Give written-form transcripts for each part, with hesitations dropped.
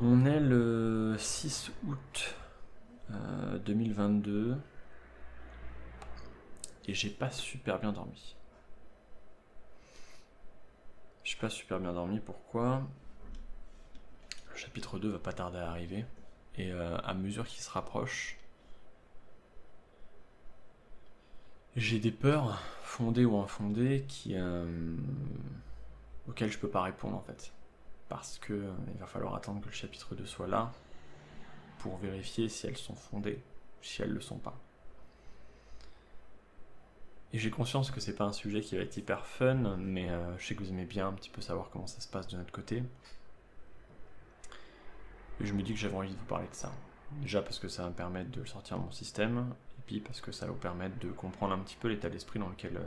On est le 6 août 2022 et j'ai pas super bien dormi. J'ai pas super bien dormi, pourquoi ? Le chapitre 2 va pas tarder à arriver et à mesure qu'il se rapproche, j'ai des peurs, fondées ou infondées, auxquelles je peux pas répondre en fait. Parce que il va falloir attendre que le chapitre 2 soit là pour vérifier si elles sont fondées ou si elles le sont pas. Et j'ai conscience que c'est pas un sujet qui va être hyper fun, mais je sais que vous aimez bien un petit peu savoir comment ça se passe de notre côté. Et je me dis que j'avais envie de vous parler de ça. Déjà parce que ça va me permettre de le sortir de mon système, et puis parce que ça va vous permettre de comprendre un petit peu l'état d'esprit dans lequel,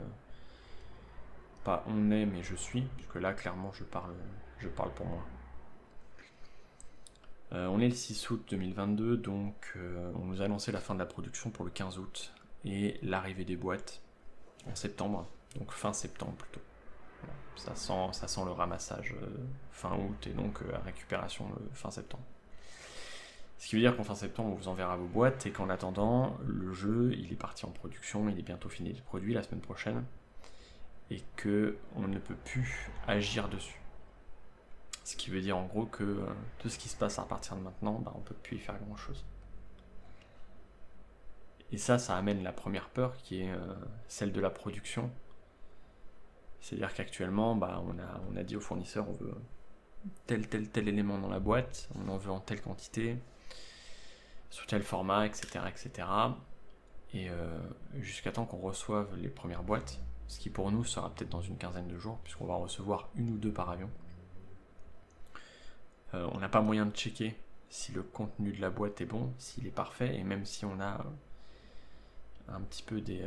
pas on est, mais je suis, puisque là, clairement, je parle pour moi. On est le 6 août 2022, donc on nous a annoncé la fin de la production pour le 15 août, et l'arrivée des boîtes en septembre, donc fin septembre plutôt. Voilà. Ça sent le ramassage fin août, et donc récupération fin septembre. Ce qui veut dire qu'en fin septembre, on vous enverra vos boîtes, et qu'en attendant, le jeu, il est parti en production, il est bientôt fini de produit la semaine prochaine, et qu'on ne peut plus agir dessus. Ce qui veut dire en gros que tout ce qui se passe à partir de maintenant, on ne peut plus y faire grand chose. Et ça amène la première peur qui est celle de la production. C'est-à-dire qu'actuellement, on a dit aux fournisseurs on veut tel élément dans la boîte, on en veut en telle quantité, sous tel format, etc. etc. Et jusqu'à temps qu'on reçoive les premières boîtes, ce qui pour nous sera peut-être dans une quinzaine de jours, puisqu'on va en recevoir une ou deux par avion. On n'a pas moyen de checker si le contenu de la boîte est bon, s'il est parfait, et même si on a un petit peu des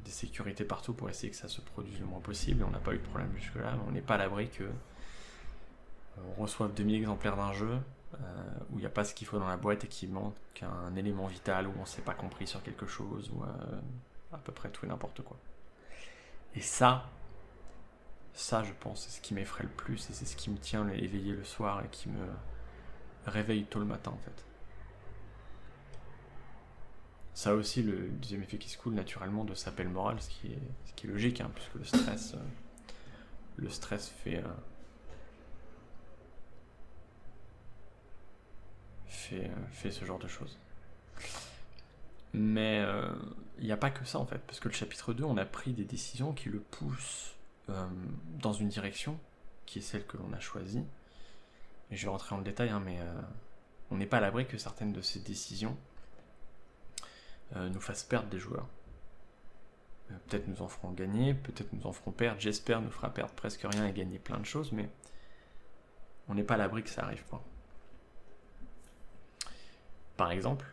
sécurités partout pour essayer que ça se produise le moins possible, et on n'a pas eu de problème jusque-là, mais on n'est pas à l'abri que on reçoive 2000 exemplaires d'un jeu où il n'y a pas ce qu'il faut dans la boîte et qu'il manque un élément vital, où on ne s'est pas compris sur quelque chose, ou à peu près tout et n'importe quoi. Et ça je pense, c'est ce qui m'effraie le plus, et c'est ce qui me tient éveillé le soir et qui me réveille tôt le matin en fait. Ça a aussi le deuxième effet qui se coule naturellement de sa pelle morale, ce qui est logique, puisque le stress fait ce genre de choses. Mais il n'y a pas que ça en fait, parce que le chapitre 2, on a pris des décisions qui le poussent dans une direction qui est celle que l'on a choisie. Et je vais rentrer dans le détail, mais on n'est pas à l'abri que certaines de ces décisions nous fassent perdre des joueurs. Peut-être nous en feront gagner, peut-être nous en feront perdre, j'espère nous fera perdre presque rien et gagner plein de choses, mais on n'est pas à l'abri que ça arrive pas. Par exemple,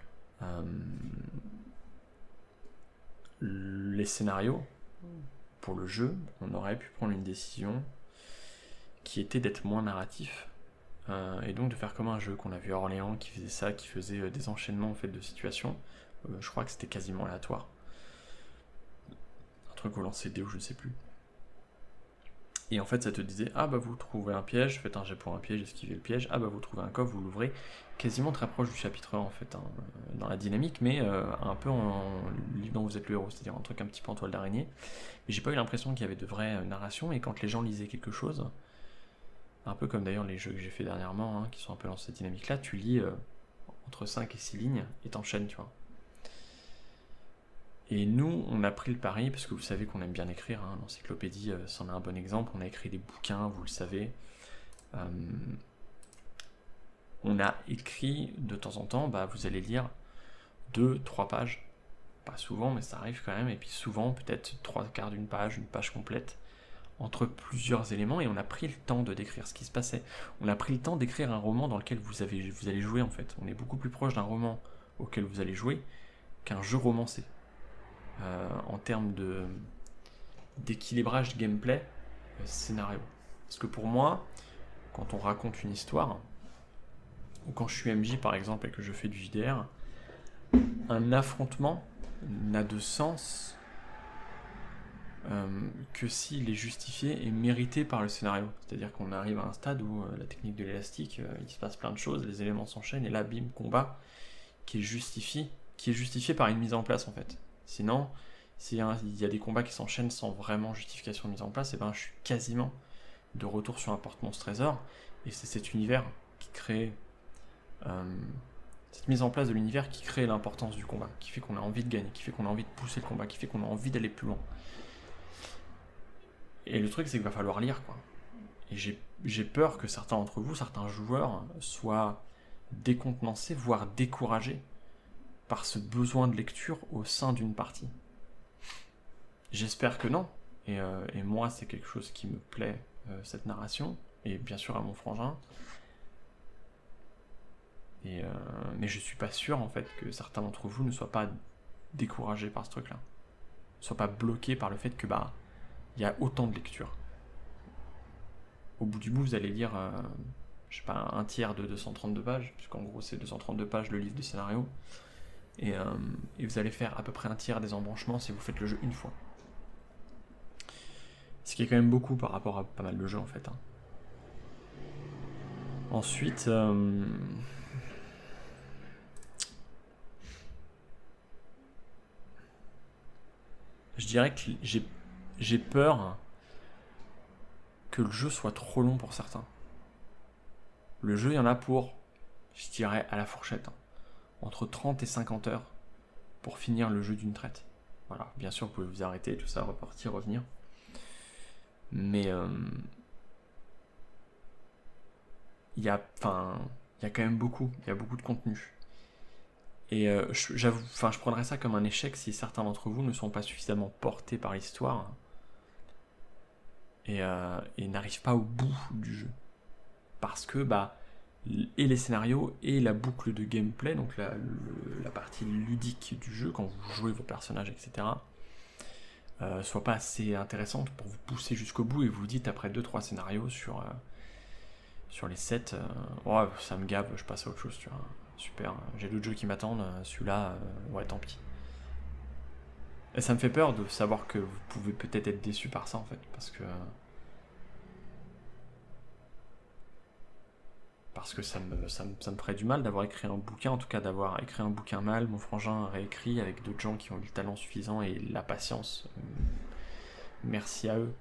les scénarios, pour le jeu, on aurait pu prendre une décision qui était d'être moins narratif, et donc de faire comme un jeu qu'on a vu à Orléans qui faisait ça, qui faisait des enchaînements en fait, de situations. Je crois que c'était quasiment aléatoire. Un truc au lancer de dés ou je ne sais plus. Et en fait, ça te disait, vous trouvez un piège, faites un jet pour un piège, esquivez le piège, vous trouvez un coffre, vous l'ouvrez, quasiment très proche du chapitre 1 en fait, dans la dynamique, mais un peu en livre dont vous êtes le héros, c'est-à-dire un truc un petit peu en toile d'araignée. Mais j'ai pas eu l'impression qu'il y avait de vraie narration, et quand les gens lisaient quelque chose, un peu comme d'ailleurs les jeux que j'ai fait dernièrement, qui sont un peu dans cette dynamique-là, tu lis entre 5 et 6 lignes, et t'enchaînes, tu vois. Et nous, on a pris le pari, parce que vous savez qu'on aime bien écrire, l'encyclopédie, c'en est un bon exemple, on a écrit des bouquins, vous le savez. On a écrit de temps en temps, vous allez lire 2-3 pages, pas souvent, mais ça arrive quand même, et puis souvent, peut-être 3/4 d'une page, une page complète, entre plusieurs éléments, et on a pris le temps de décrire ce qui se passait. On a pris le temps d'écrire un roman dans lequel vous allez jouer, en fait. On est beaucoup plus proche d'un roman auquel vous allez jouer qu'un jeu romancé. En termes d'équilibrage de gameplay, scénario. Parce que pour moi, quand on raconte une histoire, ou quand je suis MJ par exemple et que je fais du JDR, un affrontement n'a de sens que s'il est justifié et mérité par le scénario. C'est-à-dire qu'on arrive à un stade où la technique de l'élastique, il se passe plein de choses, les éléments s'enchaînent, et là, bim, combat, qui est justifié par une mise en place, en fait. Sinon, s'il y a des combats qui s'enchaînent sans vraiment justification de mise en place, et ben je suis quasiment de retour sur un porte-monstre trésor, et c'est cet univers qui crée... cette mise en place de l'univers qui crée l'importance du combat, qui fait qu'on a envie de gagner, qui fait qu'on a envie de pousser le combat, qui fait qu'on a envie d'aller plus loin. Et le truc, c'est qu'il va falloir lire, quoi. Et j'ai peur que certains d'entre vous, certains joueurs, soient décontenancés, voire découragés par ce besoin de lecture au sein d'une partie. J'espère que non. Et moi, c'est quelque chose qui me plaît, cette narration, et bien sûr à mon frangin. Mais je suis pas sûr, en fait, que certains d'entre vous ne soient pas découragés par ce truc-là. Ne soient pas bloqués par le fait que, il y a autant de lectures. Au bout du bout, vous allez lire, je sais pas, un tiers de 232 pages, puisqu'en gros, c'est 232 pages le livre de scénario. Et vous allez faire à peu près un tiers des embranchements si vous faites le jeu une fois. Ce qui est quand même beaucoup par rapport à pas mal de jeux, en fait. Ensuite... je dirais que j'ai peur que le jeu soit trop long pour certains. Le jeu, il y en a pour, je dirais, à la fourchette, entre 30 et 50 heures pour finir le jeu d'une traite. Voilà, bien sûr, vous pouvez vous arrêter, tout ça, repartir, revenir. Mais il y a quand même beaucoup de contenu. Et je prendrais ça comme un échec si certains d'entre vous ne sont pas suffisamment portés par l'histoire et n'arrivent pas au bout du jeu. Parce que et les scénarios et la boucle de gameplay, donc la partie ludique du jeu, quand vous jouez vos personnages, etc., soit pas assez intéressante pour vous pousser jusqu'au bout, et vous vous dites après 2-3 scénarios sur les 7, ça me gave, je passe à autre chose, tu vois. Super, j'ai d'autres jeux qui m'attendent, celui-là, ouais, tant pis. Et ça me fait peur de savoir que vous pouvez peut-être être déçu par ça, en fait, parce que ça me ferait du mal d'avoir écrit un bouquin, en tout cas d'avoir écrit un bouquin mal, mon frangin a réécrit avec d'autres gens qui ont eu le talent suffisant et la patience, merci à eux,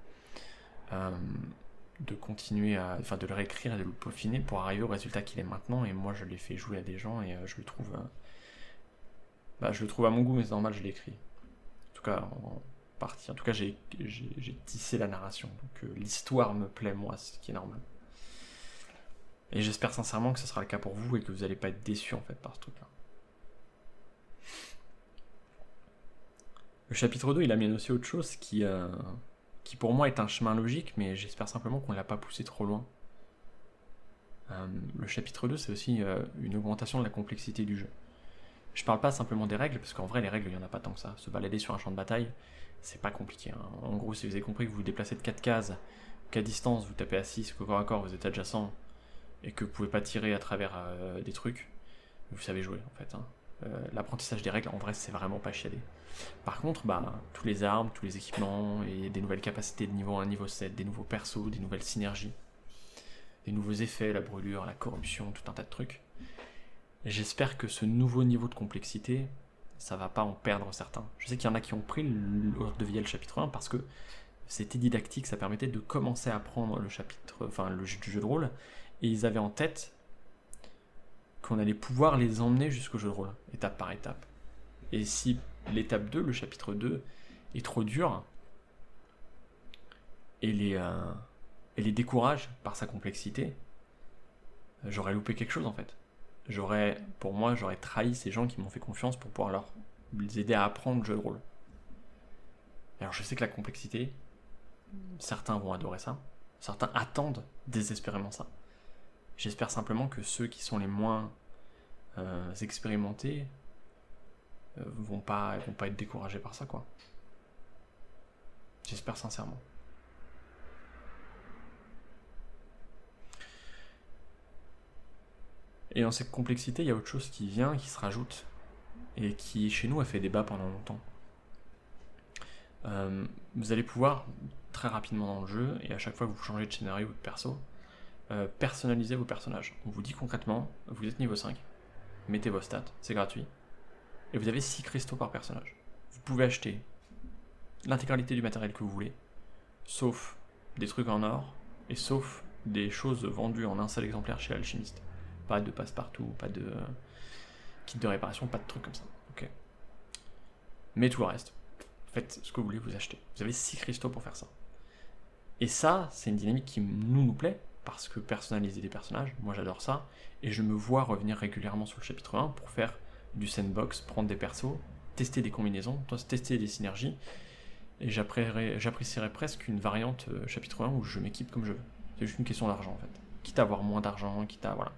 de continuer de le réécrire et de le peaufiner pour arriver au résultat qu'il est maintenant, et moi je l'ai fait jouer à des gens et je le trouve à mon goût, mais c'est normal, je l'ai écrit. En tout cas, en partie. En tout cas, j'ai tissé la narration, donc l'histoire me plaît, moi, ce qui est normal. Et j'espère sincèrement que ce sera le cas pour vous et que vous n'allez pas être déçus, en fait, par ce truc-là. Le chapitre 2, il amène aussi autre chose qui pour moi est un chemin logique, mais j'espère simplement qu'on ne l'a pas poussé trop loin. Le chapitre 2, c'est aussi une augmentation de la complexité du jeu. Je parle pas simplement des règles, parce qu'en vrai, les règles, il n'y en a pas tant que ça. Se balader sur un champ de bataille, c'est pas compliqué. En gros, si vous avez compris que vous vous déplacez de 4 cases, qu'à distance, vous tapez à 6, qu'au corps à corps, vous êtes adjacent, et que vous pouvez pas tirer à travers des trucs, vous savez jouer, en fait. L'apprentissage des règles, en vrai, c'est vraiment pas chiadé. Par contre, tous les armes, tous les équipements, et des nouvelles capacités de niveau 1, niveau 7, des nouveaux persos, des nouvelles synergies, des nouveaux effets, la brûlure, la corruption, tout un tas de trucs. J'espère que ce nouveau niveau de complexité, ça va pas en perdre certains. Je sais qu'il y en a qui ont pris l'ordre de Vielle chapitre 1 parce que c'était didactique, ça permettait de commencer à apprendre le jeu de rôle, et ils avaient en tête qu'on allait pouvoir les emmener jusqu'au jeu de rôle, étape par étape. Et si l'étape 2, le chapitre 2, est trop dur, et les décourage par sa complexité, j'aurais loupé quelque chose, en fait. J'aurais trahi ces gens qui m'ont fait confiance pour pouvoir les aider à apprendre le jeu de rôle. Alors je sais que la complexité, certains vont adorer ça, certains attendent désespérément ça. J'espère simplement que ceux qui sont les moins expérimentés vont pas être découragés par ça, quoi. J'espère sincèrement. Et dans cette complexité, il y a autre chose qui vient, qui se rajoute, et qui, chez nous, a fait débat pendant longtemps. vous allez pouvoir très rapidement dans le jeu, et à chaque fois que vous changez de scénario ou de perso, personnaliser vos personnages. On vous dit concrètement, vous êtes niveau 5, mettez vos stats, c'est gratuit, et vous avez 6 cristaux par personnage. Vous pouvez acheter l'intégralité du matériel que vous voulez, sauf des trucs en or, et sauf des choses vendues en un seul exemplaire chez l'alchimiste. Pas de passe-partout, pas de kit de réparation, pas de trucs comme ça. Ok. Mais tout le reste, faites ce que vous voulez, vous achetez. Vous avez 6 cristaux pour faire ça. Et ça, c'est une dynamique qui nous plaît, parce que personnaliser des personnages, moi j'adore ça, et je me vois revenir régulièrement sur le chapitre 1 pour faire du sandbox, prendre des persos, tester des combinaisons, tester des synergies, et j'apprécierais presque une variante chapitre 1 où je m'équipe comme je veux. C'est juste une question d'argent en fait. Quitte à avoir moins d'argent, quitte à... voilà.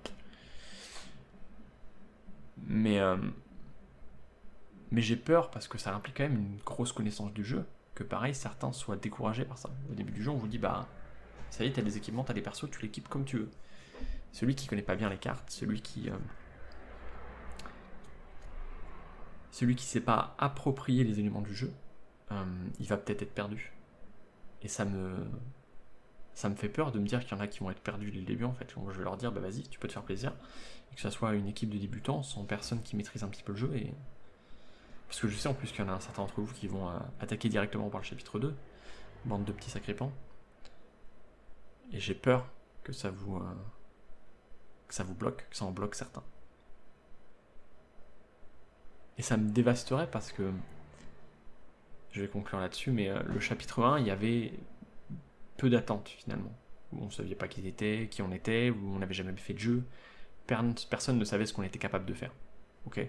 Mais j'ai peur parce que ça implique quand même une grosse connaissance du jeu, que pareil, certains soient découragés par ça. Au début du jeu, on vous dit, bah, ça y est, t'as des équipements, t'as des persos, tu l'équipes comme tu veux. Celui qui connaît pas bien les cartes, celui qui sait pas approprier les éléments du jeu, il va peut-être être perdu. Et ça me fait peur de me dire qu'il y en a qui vont être perdus dès le début en fait. Donc, je vais leur dire, bah vas-y, tu peux te faire plaisir. Et que ça soit une équipe de débutants, sans personne qui maîtrise un petit peu le jeu. Et... parce que je sais en plus qu'il y en a un certain d'entre vous qui vont attaquer directement par le chapitre 2, bande de petits sacripants. Et j'ai peur que ça vous bloque, que ça en bloque certains. Et ça me dévasterait parce que, je vais conclure là-dessus, mais le chapitre 1, il y avait peu d'attentes finalement. Où on ne savait pas qui on était, où on n'avait jamais fait de jeu. Personne ne savait ce qu'on était capable de faire. Ok.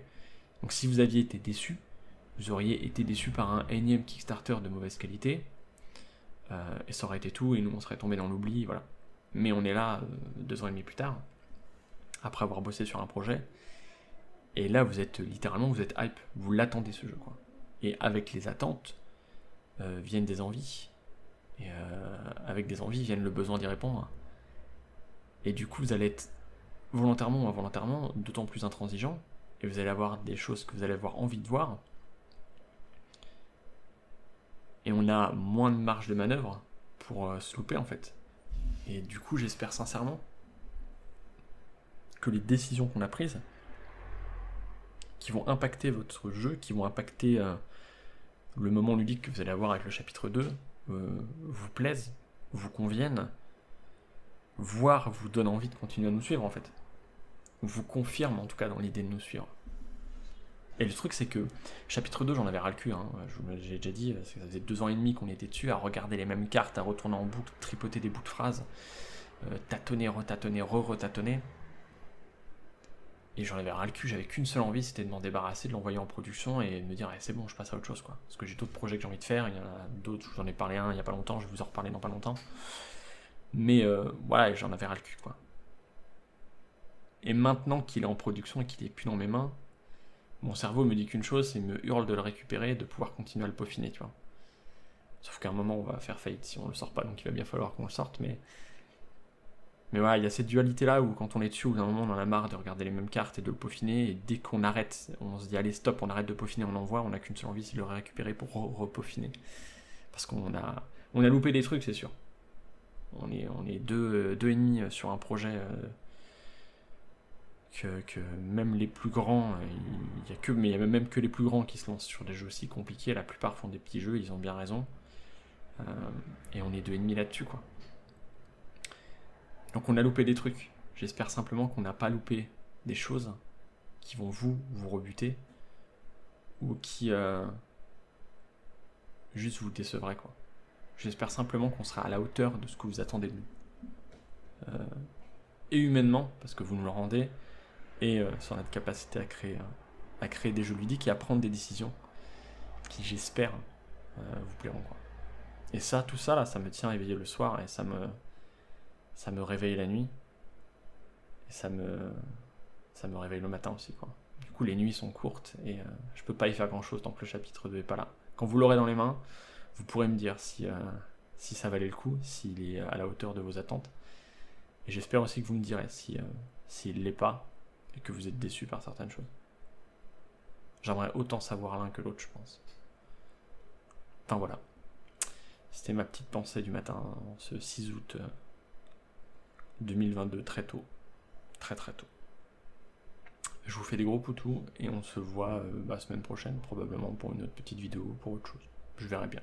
Donc si vous aviez été déçu, vous auriez été déçu par un énième Kickstarter de mauvaise qualité, et ça aurait été tout, et nous on serait tombé dans l'oubli, voilà. Mais on est là 2 ans et demi plus tard, après avoir bossé sur un projet, et là vous êtes hype, vous l'attendez ce jeu, quoi. Et avec les attentes viennent des envies, et avec des envies viennent le besoin d'y répondre. Et du coup vous allez être volontairement ou involontairement d'autant plus intransigeant, et vous allez avoir des choses que vous allez avoir envie de voir, et on a moins de marge de manœuvre pour se louper en fait. Et du coup j'espère sincèrement que les décisions qu'on a prises, qui vont impacter votre jeu, qui vont impacter le moment ludique que vous allez avoir avec le chapitre 2, vous plaisent, vous conviennent, voire vous donnent envie de continuer à nous suivre en fait. Vous confirme en tout cas dans l'idée de nous suivre. Et le truc c'est que chapitre 2 j'en avais ras le cul, hein. J'ai déjà dit, ça faisait 2 ans et demi qu'on était dessus à regarder les mêmes cartes, à retourner en boucle, tripoter des bouts de phrases, tâtonner, retâtonner, re-retâtonner. Et j'en avais ras le cul, j'avais qu'une seule envie, c'était de m'en débarrasser, de l'envoyer en production et de me dire c'est bon, je passe à autre chose quoi. Parce que j'ai d'autres projets que j'ai envie de faire, il y en a d'autres, je vous en ai parlé un il y a pas longtemps, je vais vous en reparler dans pas longtemps. Mais voilà, j'en avais ras le cul quoi. Et maintenant qu'il est en production et qu'il est plus dans mes mains, mon cerveau me dit qu'une chose, c'est me hurle de le récupérer et de pouvoir continuer à le peaufiner, tu vois. Sauf qu'à un moment on va faire faillite si on le sort pas, donc il va bien falloir qu'on le sorte, mais voilà, il y a cette dualité-là où quand on est dessus, au bout d'un moment on en a marre de regarder les mêmes cartes et de le peaufiner, et dès qu'on arrête, on se dit allez stop, on arrête de peaufiner, on envoie, on n'a qu'une seule envie, c'est de le récupérer pour repeaufiner. Parce qu'on a loupé des trucs, c'est sûr. On est deux ennemis sur un projet que même les plus grands, il y a même que les plus grands qui se lancent sur des jeux aussi compliqués, la plupart font des petits jeux, ils ont bien raison. Et on est 2 ennemis là-dessus, quoi. Donc on a loupé des trucs. J'espère simplement qu'on n'a pas loupé des choses qui vont vous rebuter ou qui juste vous décevraient, quoi. J'espère simplement qu'on sera à la hauteur de ce que vous attendez de nous. Et humainement, parce que vous nous le rendez, et sur notre capacité à créer des jeux ludiques et à prendre des décisions qui, j'espère, vous plairont, quoi. Et ça, tout ça, là, ça me tient éveillé le soir et ça me réveille la nuit. Et ça me réveille le matin aussi, quoi. Du coup, les nuits sont courtes et je peux pas y faire grand-chose tant que le chapitre 2 est pas là. Quand vous l'aurez dans les mains, vous pourrez me dire si ça valait le coup, s'il est à la hauteur de vos attentes. Et j'espère aussi que vous me direz s'il l'est pas et que vous êtes déçu par certaines choses. J'aimerais autant savoir l'un que l'autre, je pense. Enfin voilà. C'était ma petite pensée du matin, ce 6 août 2022, très tôt. Très très tôt. Je vous fais des gros poutous et on se voit la semaine prochaine, probablement pour une autre petite vidéo, pour autre chose. Je verrai bien.